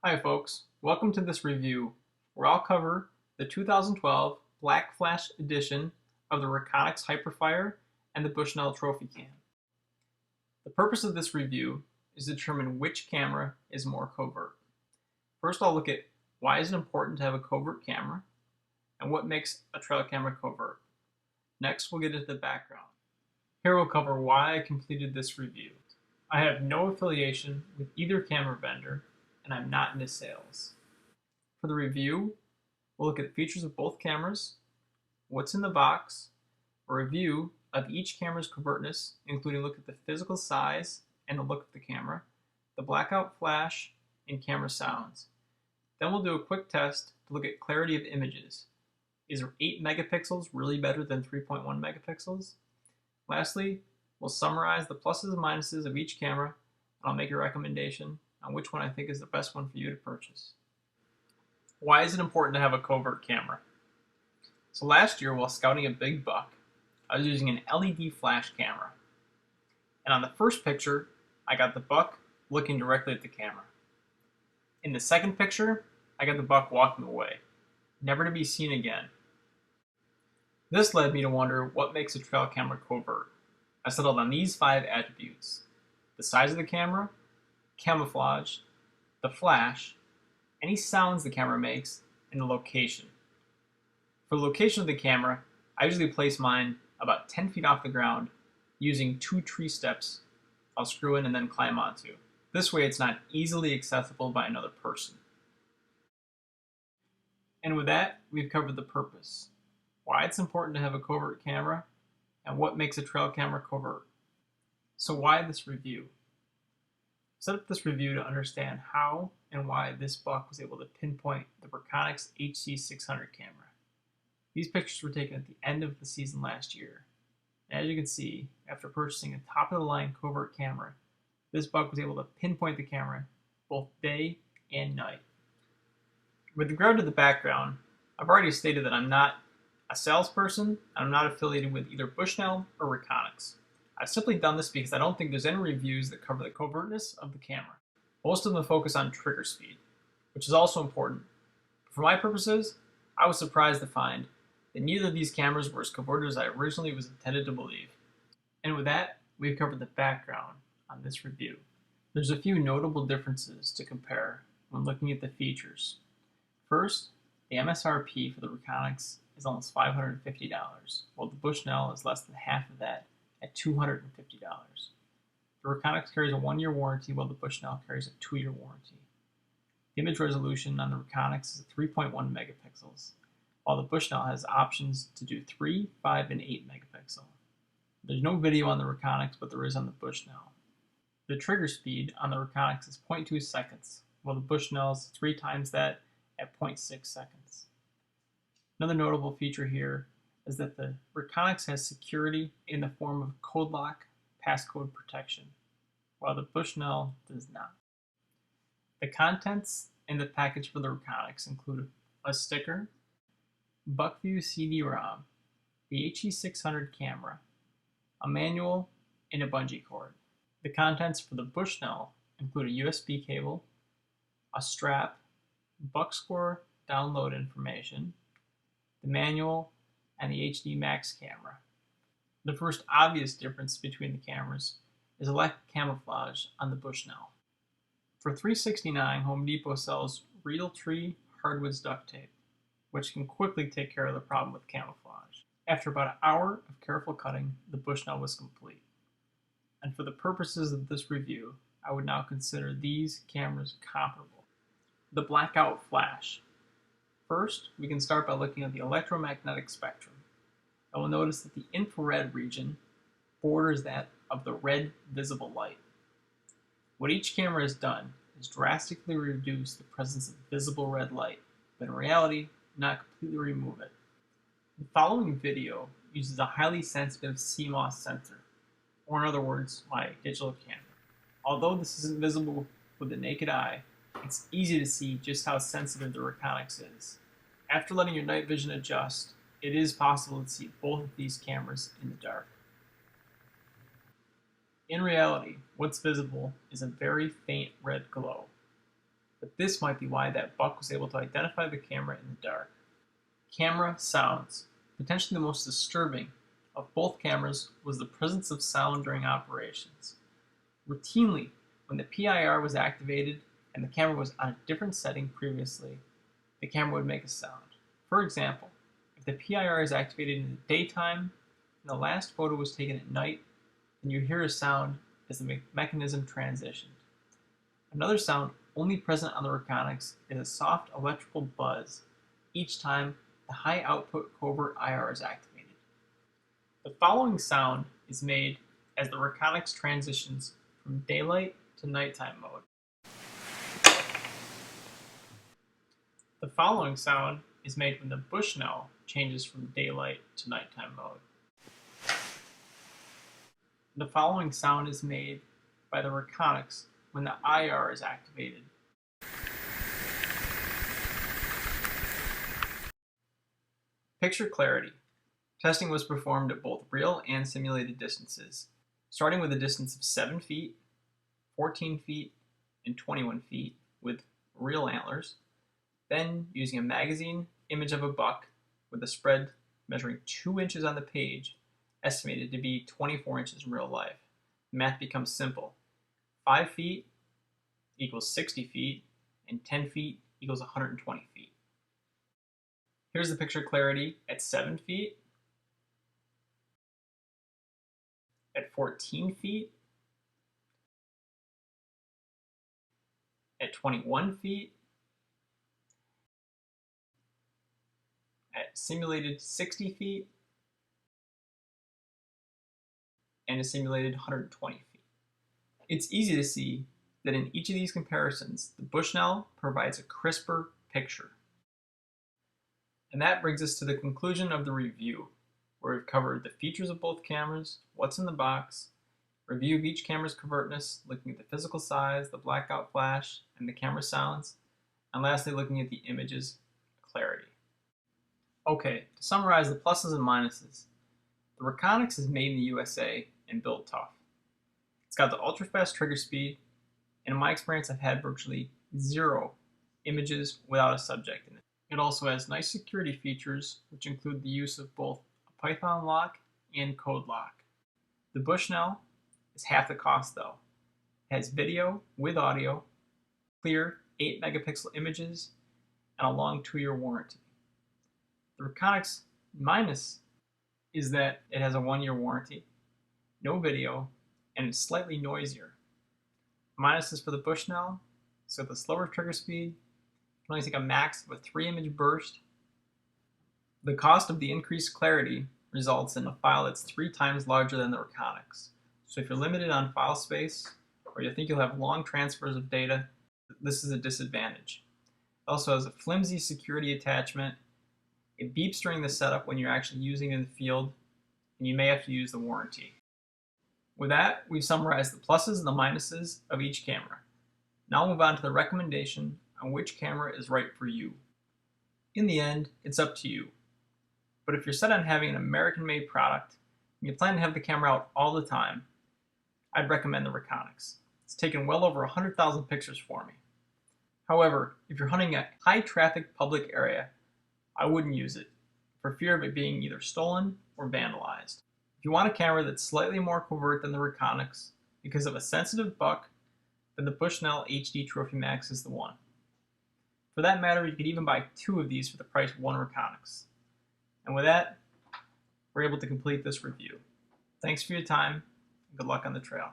Hi folks, welcome to this review where I'll cover the 2012 Black Flash edition of the Reconyx Hyperfire and the Bushnell Trophy Cam. The purpose of this review is to determine which camera is more covert. First I'll look at why is it important to have a covert camera and what makes a trail camera covert. Next we'll get into the background. Here we'll cover why I completed this review. I have no affiliation with either camera vendor and I'm not into sales. For the review, we'll look at the features of both cameras, what's in the box, a review of each camera's covertness, including a look at the physical size and the look of the camera, the blackout flash, and camera sounds. Then we'll do a quick test to look at clarity of images. Is 8 megapixels really better than 3.1 megapixels? Lastly, we'll summarize the pluses and minuses of each camera, and I'll make a recommendation on which one I think is the best one for you to purchase. Why is it important to have a covert camera? So last year while scouting a big buck, I was using an LED flash camera. And on the first picture, I got the buck looking directly at the camera. In the second picture, I got the buck walking away, never to be seen again. This led me to wonder what makes a trail camera covert. I settled on these 5 attributes: the size of the camera, camouflage, the flash, any sounds the camera makes, and the location. For the location of the camera, I usually place mine about 10 feet off the ground using 2 tree steps I'll screw in and then climb onto. This way it's not easily accessible by another person. And with that, we've covered the purpose, why it's important to have a covert camera, and what makes a trail camera covert. So why this review? Set up this review to understand how and why this buck was able to pinpoint the Reconyx HC600 camera. These pictures were taken at the end of the season last year. And as you can see, after purchasing a top-of-the-line covert camera, this buck was able to pinpoint the camera both day and night. With regard to the background, I've already stated that I'm not a salesperson and I'm not affiliated with either Bushnell or Reconyx. I've simply done this because I don't think there's any reviews that cover the covertness of the camera. Most of them focus on trigger speed, which is also important. But for my purposes, I was surprised to find that neither of these cameras were as covert as I originally was intended to believe. And with that, we've covered the background on this review. There's a few notable differences to compare when looking at the features. First, the MSRP for the Reconyx is almost $550, while the Bushnell is less than half of that at $250. The Reconyx carries a 1-year warranty while the Bushnell carries a 2-year warranty. The image resolution on the Reconyx is 3.1 megapixels, while the Bushnell has options to do 3, 5, and 8 megapixel. There's no video on the Reconyx, but there is on the Bushnell. The trigger speed on the Reconyx is 0.2 seconds, while the Bushnell is 3 times that at 0.6 seconds. Another notable feature here is that the Reconyx has security in the form of code lock passcode protection, while the Bushnell does not. The contents in the package for the Reconyx include a sticker, Buckview CD-ROM, the HC600 camera, a manual, and a bungee cord. The contents for the Bushnell include a USB cable, a strap, buck score download information, the manual, and the HD Max camera. The first obvious difference between the cameras is a lack of camouflage on the Bushnell. For $369, Home Depot sells Realtree hardwoods duct tape, which can quickly take care of the problem with camouflage. After about an hour of careful cutting, the Bushnell was complete. And for the purposes of this review, I would now consider these cameras comparable. The blackout flash. First, we can start by looking at the electromagnetic spectrum. I will notice that the infrared region borders that of the red visible light. What each camera has done is drastically reduce the presence of visible red light, but in reality, not completely remove it. The following video uses a highly sensitive CMOS sensor, or in other words, my digital camera. Although this isn't visible with the naked eye, it's easy to see just how sensitive the Reconyx is. After letting your night vision adjust, it is possible to see both of these cameras in the dark. In reality, what's visible is a very faint red glow. But This might be why that buck was able to identify the camera in the dark. Camera sounds. Potentially the most disturbing of both cameras was the presence of sound during operations. Routinely, when the PIR was activated and the camera was on a different setting previously, the camera would make a sound. For example, if the PIR is activated in the daytime and the last photo was taken at night, then you hear a sound as the mechanism transitioned. Another sound only present on the Reconyx is a soft electrical buzz each time the high output covert IR is activated. The following sound is made as the Reconyx transitions from daylight to nighttime mode. The following sound is made when the Bushnell changes from daylight to nighttime mode. The following sound is made by the Reconyx when the IR is activated. Picture clarity. Testing was performed at both real and simulated distances, starting with a distance of 7 feet, 14 feet, and 21 feet with real antlers, then using a magazine image of a buck with a spread measuring 2 inches on the page, estimated to be 24 inches in real life. The math becomes simple. 5 feet equals 60 feet, and 10 feet equals 120 feet. Here's the picture clarity at 7 feet, at 14 feet, at 21 feet, at simulated 60 feet, and a simulated 120 feet. It's easy to see that in each of these comparisons, the Bushnell provides a crisper picture. And that brings us to the conclusion of the review, where we've covered the features of both cameras, what's in the box, review of each camera's covertness, looking at the physical size, the blackout flash, and the camera sounds, and lastly looking at the image's clarity. Okay, to summarize the pluses and minuses, the Reconyx is made in the USA and built tough. It's got the ultra-fast trigger speed, and in my experience I've had virtually 0 images without a subject in it. It also has nice security features, which include the use of both a Python lock and code lock. The Bushnell is half the cost though. It has video with audio, clear 8 megapixel images, and a long 2-year warranty. The Reconyx minus is that it has a 1-year warranty, no video, and it's slightly noisier. Minuses for the Bushnell, so the slower trigger speed, can only take a max of a 3-image burst. The cost of the increased clarity results in a file that's 3 times larger than the Reconyx. So if you're limited on file space, or you think you'll have long transfers of data, this is a disadvantage. It also has a flimsy security attachment. It beeps during the setup when you're actually using it in the field, and you may have to use the warranty. With that, we've summarized the pluses and the minuses of each camera. Now we'll move on to the recommendation on which camera is right for you. In the end, it's up to you. But if you're set on having an American-made product, and you plan to have the camera out all the time, I'd recommend the Reconyx. It's taken well over 100,000 pictures for me. However, if you're hunting a high-traffic public area, I wouldn't use it, for fear of it being either stolen or vandalized. If you want a camera that's slightly more covert than the Reconyx because of a sensitive buck, then the Bushnell HD Trophy Max is the one. For that matter, you could even buy 2 of these for the price of 1 Reconyx. And with that, we're able to complete this review. Thanks for your time, and good luck on the trail.